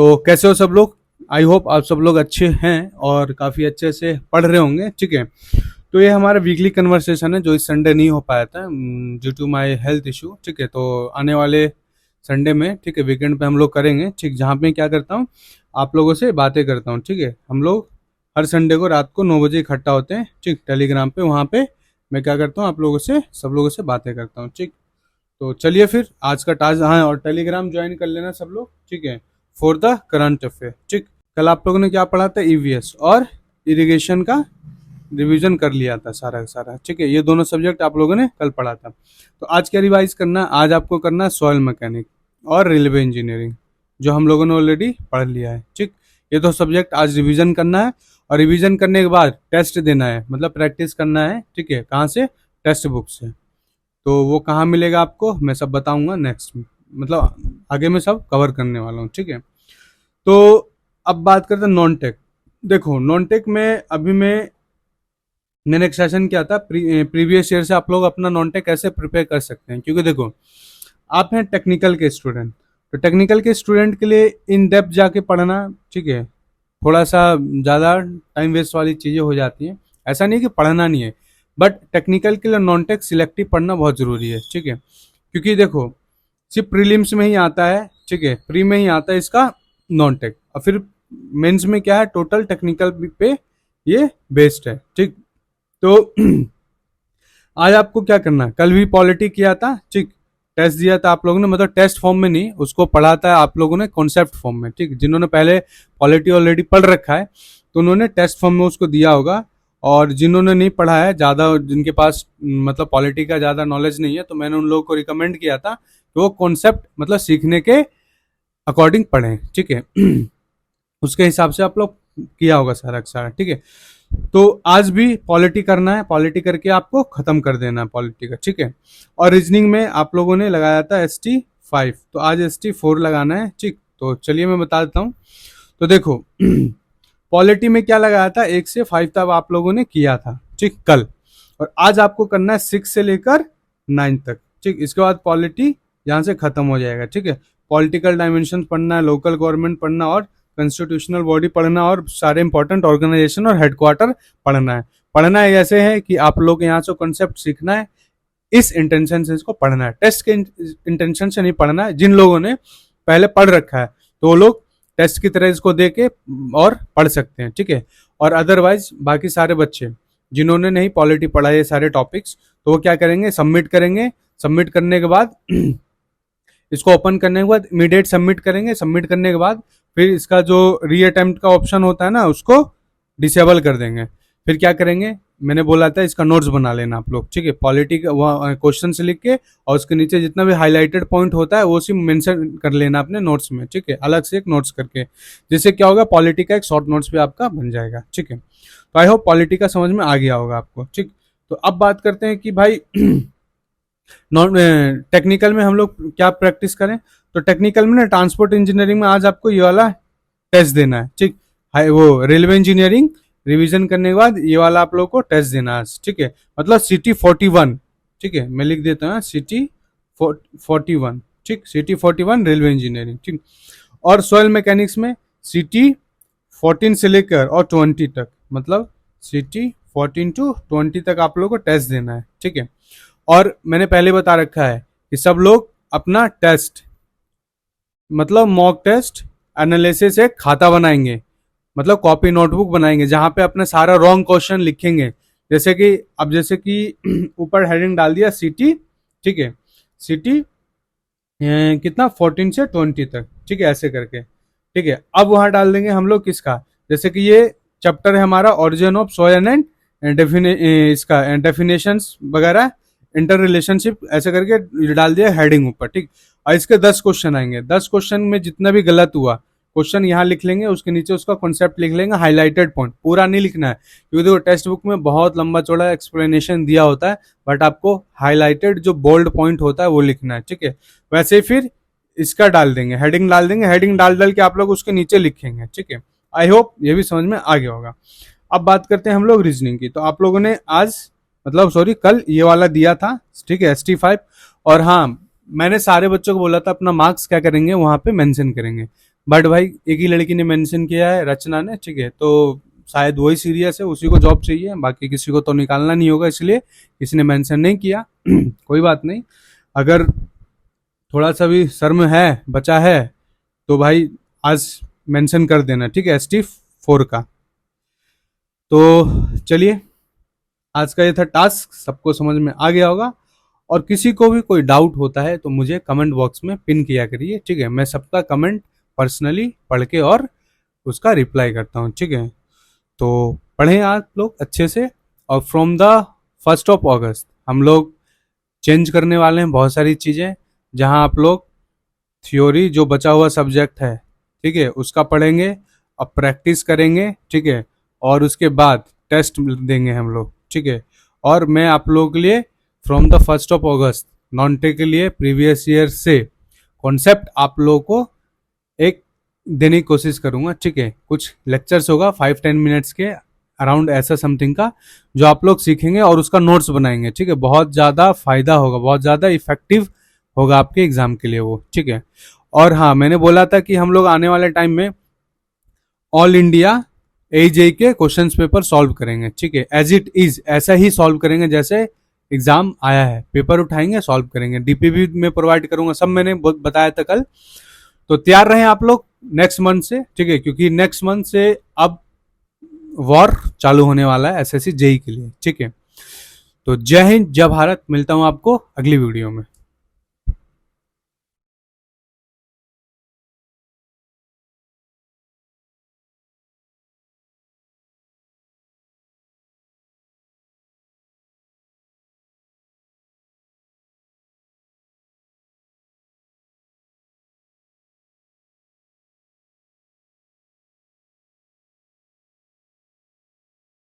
तो कैसे हो सब लोग? आई होप आप सब लोग अच्छे हैं और काफ़ी अच्छे से पढ़ रहे होंगे। ठीक है, तो ये हमारा वीकली कन्वर्सेशन है जो इस संडे नहीं हो पाया था due to my health issue. ठीक है, तो आने वाले संडे में, ठीक है, वीकेंड पे हम लोग करेंगे। ठीक, जहाँ पे क्या करता हूँ, आप लोगों से बातें करता हूँ। ठीक है, हम लोग हर संडे को रात को 9 बजे इकट्ठा होते हैं। ठीक, टेलीग्राम पे, वहाँ पे मैं क्या करता हूँ, आप लोगों से, सब लोगों से बातें करता हूँ। ठीक, तो चलिए फिर आज का टास्क, हाँ, और टेलीग्राम ज्वाइन कर लेना सब लोग। ठीक है, फॉर द करंट अफेयर। ठीक, कल आप लोगों ने क्या पढ़ा था, ईवीएस और इरिगेशन का रिवीजन कर लिया था सारा का सारा। ठीक है, ये दोनों सब्जेक्ट आप लोगों ने कल पढ़ा था। तो आज क्या रिवाइज करना है, आज आपको करना है सॉइल मैकेनिक और रेलवे इंजीनियरिंग, जो हम लोगों ने ऑलरेडी पढ़ लिया है। ठीक, ये दो सब्जेक्ट आज रिवीजन करना है और रिवीजन करने के बाद टेस्ट देना है, मतलब प्रैक्टिस करना है। ठीक है, कहाँ से? टेक्स्ट बुक से। तो वो कहाँ मिलेगा आपको, मैं सब बताऊंगा नेक्स्ट में, मतलब आगे मैं सब कवर करने वाला हूँ। ठीक है, तो अब बात करते हैं नॉन टेक। देखो, नॉन टेक में अभी मैंने एक सेशन किया था प्रीवियस ईयर से, आप लोग अपना नॉन टेक कैसे प्रिपेयर कर सकते हैं। क्योंकि देखो, आप हैं टेक्निकल के स्टूडेंट, तो टेक्निकल के स्टूडेंट के लिए इन डेप्थ जाके पढ़ना, ठीक है, थोड़ा सा ज़्यादा टाइम वेस्ट वाली चीज़ें हो जाती हैं। ऐसा नहीं कि पढ़ना नहीं है, बट टेक्निकल के लिए नॉन टेक सिलेक्टिव पढ़ना बहुत ज़रूरी है। ठीक है, क्योंकि देखो, सिर्फ प्रीलिम्स में ही आता है, ठीक है, प्री में ही आता है इसका नॉन टेक, और फिर मेंस में क्या है, टोटल टेक्निकल पे ये बेस्ड है। ठीक, तो आज आपको क्या करना है, कल भी पॉलिटी किया था। ठीक, टेस्ट दिया था आप लोगों ने, मतलब टेस्ट फॉर्म में नहीं, उसको पढ़ा था आप लोगों ने कॉन्सेप्ट फॉर्म में। ठीक, जिन्होंने पहले पॉलिटी ऑलरेडी पढ़ रखा है तो उन्होंने टेस्ट फॉर्म में उसको दिया होगा, और जिन्होंने नहीं पढ़ा है ज़्यादा, जिनके पास मतलब पॉलिटी का ज़्यादा नॉलेज नहीं है, तो मैंने उन लोगों को रिकमेंड किया था कि वो कॉन्सेप्ट मतलब सीखने के अकॉर्डिंग पढ़ें। ठीक है, उसके हिसाब से आप लोग किया होगा सारा का सारा। ठीक है, तो आज भी पॉलिटी करना है, पॉलिटी करके आपको खत्म कर देना है पॉलिटी का। ठीक है, और रीजनिंग में आप लोगों ने लगाया था ST5, तो आज ST4 लगाना है। ठीक, तो चलिए मैं बता देता हूँ। तो देखो, पॉलिटी में क्या लगाया था, 1 से 5 तक आप लोगों ने किया था। ठीक, कल, और आज आपको करना है 6 से लेकर 9 तक। ठीक, इसके बाद पॉलिटी यहाँ से खत्म हो जाएगा। ठीक है, पॉलिटिकल डायमेंशन पढ़ना है, लोकल गवर्नमेंट पढ़ना, और कॉन्स्टिट्यूशनल बॉडी पढ़ना, और सारे इंपॉर्टेंट ऑर्गेनाइजेशन और हेडक्वार्टर पढ़ना है। पढ़ना है ऐसे है कि आप लोग यहाँ से कॉन्सेप्ट सीखना है, इस इंटेंशन से इसको पढ़ना है, टेस्ट के इंटेंशन से नहीं पढ़ना है। जिन लोगों ने पहले पढ़ रखा है तो वो लोग टेस्ट की तरह इसको दे के और पढ़ सकते हैं। ठीक है, और अदरवाइज बाकी सारे बच्चे जिन्होंने नहीं पॉलिटी पढ़ा ये सारे टॉपिक्स, तो वो क्या करेंगे, सबमिट करेंगे। सबमिट करने के बाद इसको ओपन करने के बाद इमीडिएट सबमिट करेंगे। सबमिट करने के बाद फिर इसका जो री अटेम्प्ट का ऑप्शन होता है ना, उसको डिसेबल कर देंगे। फिर क्या करेंगे, मैंने बोला था इसका नोट्स बना लेना आप लोग। ठीक है, पॉलिटी का क्वेश्चन से लिख के, और उसके नीचे जितना भी हाईलाइटेड पॉइंट होता है वो सिर्फ मेंशन कर लेना अपने नोट्स में। ठीक है, अलग से एक नोट्स करके, जिससे क्या होगा, पॉलिटी का एक शॉर्ट नोट्स भी आपका बन जाएगा। ठीक है, तो आई होप पॉलिटी का समझ में आ गया होगा आपको। ठीक, तो अब बात करते हैं कि भाई नॉन टेक्निकल में हम लोग क्या प्रैक्टिस करें। तो टेक्निकल में ना, ट्रांसपोर्ट इंजीनियरिंग में आज आपको ये वाला टेस्ट देना है। ठीक, वो रेलवे इंजीनियरिंग रिवीजन करने के बाद ये वाला आप लोग को टेस्ट देना है। ठीक है, मतलब CT41। ठीक है, मैं लिख देता हूँ CT41। ठीक, CT41 रेलवे इंजीनियरिंग। ठीक, और सॉइल मैकेनिक्स में CT14 से लेकर और 20 तक, मतलब CT14 to 20 तक आप लोग को टेस्ट देना है। ठीक है, और मैंने पहले बता रखा है कि सब लोग अपना टेस्ट, मतलब मॉक टेस्ट एनालिसिस एक खाता बनाएंगे, मतलब कॉपी नोटबुक बनाएंगे, जहां पे अपने सारा रॉन्ग क्वेश्चन लिखेंगे। जैसे कि ऊपर हेडिंग डाल दिया सिटी। ठीक है, सिटी कितना, 14 से 20 तक। ठीक है, ऐसे करके। ठीक है, अब वहां डाल देंगे हम लोग किसका, जैसे कि ये चैप्टर है हमारा ओरिजिन ऑफ सॉइल एंड इसका डेफिनेशंस वगैरह, इंटर रिलेशनशिप, ऐसे करके डाल दिया हेडिंग ऊपर। ठीक, और इसके 10 क्वेश्चन आएंगे। 10 क्वेश्चन में जितना भी गलत हुआ क्वेश्चन यहाँ लिख लेंगे, उसके नीचे उसका कॉन्सेप्ट लिख लेंगे, हाईलाइटेड पॉइंट, पूरा नहीं लिखना है, क्योंकि देखो टेक्स्ट बुक में बहुत लंबा चौड़ा एक्सप्लेनेशन दिया होता है, बट आपको हाईलाइटेड जो बोल्ड पॉइंट होता है वो लिखना है। ठीक है, वैसे ही फिर इसका डाल देंगे, हेडिंग डाल देंगे, हेडिंग डाल के आप लोग उसके नीचे लिखेंगे। ठीक है, आई होप ये भी समझ में आ गया होगा। अब बात करते हैं हम लोग रीजनिंग की। तो आप लोगों ने आज, मतलब सॉरी, कल ये वाला दिया था। ठीक है, ST5। और हाँ, मैंने सारे बच्चों को बोला था अपना मार्क्स क्या करेंगे वहां पे मेंशन करेंगे, बट भाई एक ही लड़की ने मेंशन किया है, रचना ने, ठीक है, तो शायद वही सीरियस है, उसी को जॉब चाहिए, बाकी किसी को तो निकालना नहीं होगा, इसलिए किसी ने मेंशन नहीं किया। कोई बात नहीं, अगर थोड़ा सा भी शर्म है बचा है तो भाई आज मेंशन कर देना, ठीक है, ST4 का। तो चलिए, आज का ये था टास्क, सबको समझ में आ गया होगा। और किसी को भी कोई डाउट होता है तो मुझे कमेंट बॉक्स में पिन किया करिए, ठीक है, मैं सबका कमेंट पर्सनली पढ़ के और उसका रिप्लाई करता हूँ, ठीक है। तो पढ़ें आप लोग अच्छे से। और फ्रॉम द 1 हम लोग चेंज करने वाले हैं बहुत सारी चीज़ें, जहां आप लोग थ्योरी जो बचा हुआ सब्जेक्ट है, ठीक है, उसका पढ़ेंगे, अब प्रैक्टिस करेंगे, ठीक है, और उसके बाद टेस्ट देंगे हम लोग, ठीक है। और मैं आप लोगों के लिए फ्रॉम द 1 नॉन टेक के लिए प्रीवियस ईयर से कॉन्सेप्ट आप लोगों को एक देने की कोशिश करूंगा, ठीक है। कुछ लेक्चर्स होगा 5-10 मिनट्स के अराउंड, ऐसा समथिंग का, जो आप लोग सीखेंगे और उसका नोट्स बनाएंगे, ठीक है। बहुत ज़्यादा फायदा होगा, बहुत ज़्यादा इफेक्टिव होगा आपके एग्जाम के लिए वो, ठीक है। और हाँ, मैंने बोला था कि हम लोग आने वाले टाइम में ऑल इंडिया AJE के क्वेश्चंस पेपर सॉल्व करेंगे, ठीक है, एज इट इज, ऐसा ही सॉल्व करेंगे जैसे एग्जाम आया है, पेपर उठाएंगे, सॉल्व करेंगे, DPV में प्रोवाइड करूंगा, सब मैंने बताया था कल। तो तैयार रहें आप लोग नेक्स्ट मंथ से, ठीक है, क्योंकि नेक्स्ट मंथ से अब वॉर चालू होने वाला है SSC JEE के लिए, ठीक है। तो जय हिंद, जय भारत, मिलता हूं आपको अगली वीडियो में।